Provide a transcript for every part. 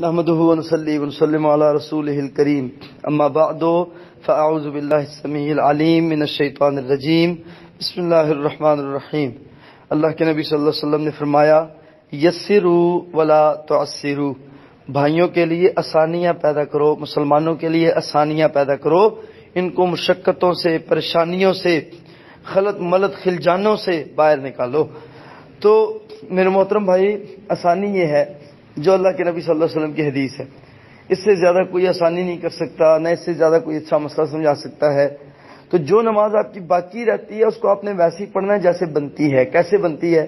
نحمده ونصلي ونسلم على رسوله الكريم اما بعد فاعوذ بالله السميع العليم من الشیطان الرجیم بسم اللہ الرحمن الرحیم۔ اللہ کے نبی صلی اللہ علیہ وسلم نے فرمایا یسروا ولا تعسروا، بھائیوں کے لیے آسانیاں پیدا کرو، مسلمانوں کے لیے آسانیاں پیدا کرو، ان کو مشقتوں سے، پریشانیوں سے، خلط ملط خلجانوں سے باہر نکالو۔ تو میرے محترم بھائی، آسانی یہ ہے جو اللہ کے نبی صلی اللہ علیہ وسلم کی حدیث ہے، اس سے زیادہ کوئی آسانی نہیں کر سکتا، نہ اس سے زیادہ کوئی اچھا مسئلہ سمجھا سکتا ہے۔ تو جو نماز آپ کی باقی رہتی ہے اس کو آپ نے ویسے ہی پڑھنا ہے جیسے بنتی ہے۔ کیسے بنتی ہے؟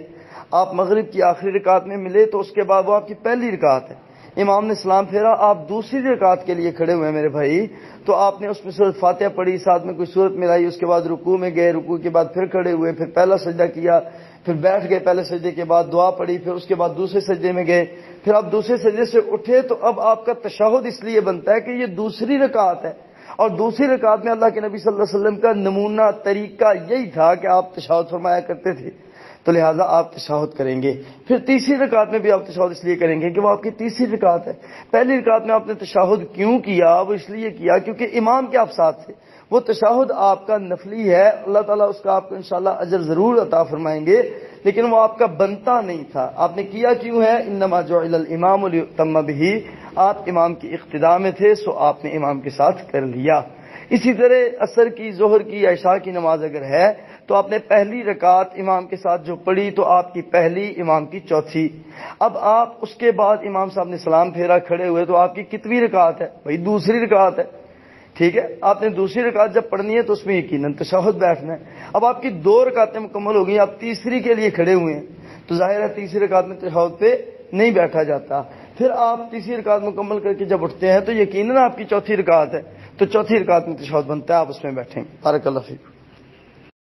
آپ مغرب کی آخری رکعت میں ملے تو اس کے بعد وہ آپ کی پہلی رکعت ہے، امام نے سلام پھیرا، آپ دوسری رکعت کے لیے کھڑے ہوئے ہیں میرے بھائی، تو آپ نے اس میں سورۃ فاتحہ پڑھی، ساتھ میں کوئی سورت ملائی، اس کے بعد رکوع میں گئے، رکوع کے بعد پھر کھڑے ہوئے، پھر پہلا سجدہ کیا، پھر بیٹھ گئے، پہلے سجدے کے بعد دعا پڑھی، پھر اس کے بعد دوسرے سجدے میں گئے، پھر آپ دوسرے سجدے سے اٹھے، تو اب آپ کا تشہد اس لیے بنتا ہے کہ یہ دوسری رکعت ہے، اور دوسری رکعت میں اللہ کے نبی صلی اللہ علیہ وسلم کا نمونہ طریقہ یہی تھا کہ آپ تشہد فرمایا کرتے تھے، تو لہٰذا آپ تشہد کریں گے۔ پھر تیسری رکعت میں بھی آپ تشہد اس لیے کریں گے کہ وہ آپ کی تیسری رکعت ہے۔ پہلی رکعت میں آپ نے تشہد کیوں کیا؟ وہ اس لیے کیا کیونکہ امام کے آپ ساتھ تھے، وہ تشہد آپ کا نفلی ہے، اللہ تعالیٰ اس کا آپ کو انشاءاللہ اجر ضرور عطا فرمائیں گے، لیکن وہ آپ کا بنتا نہیں تھا۔ آپ نے کیا کیوں ہے؟ انما جعل الامام لیؤتم بہ، آپ امام کی اقتداء میں تھے، سو آپ نے امام کے ساتھ کر لیا۔ اسی طرح عصر کی، ظہر کی، عشاء کی نماز اگر ہے تو آپ نے پہلی رکعت امام کے ساتھ جو پڑھی تو آپ کی پہلی، امام کی چوتھی۔ اب آپ اس کے بعد امام صاحب نے سلام پھیرا، کھڑے ہوئے، تو آپ کی کتنی رکعت ہے؟ بھائی دوسری رکعت ہے، ٹھیک ہے۔ آپ نے دوسری رکعت جب پڑھنی ہے تو اس میں یقیناً تشہد بیٹھنا ہے۔ اب آپ کی دو رکعتیں مکمل ہو گئی، آپ تیسری کے لیے کھڑے ہوئے ہیں، تو ظاہر ہے تیسری رکعت میں تشہد پہ نہیں بیٹھا جاتا۔ پھر آپ تیسری رکعت مکمل کر کے جب اٹھتے ہیں تو یقیناً آپ کی چوتھی رکعت ہے، تو چوتھی رکعت میں تشہد بنتا ہے، آپ اس میں بیٹھیں۔ بارک اللہ فیک۔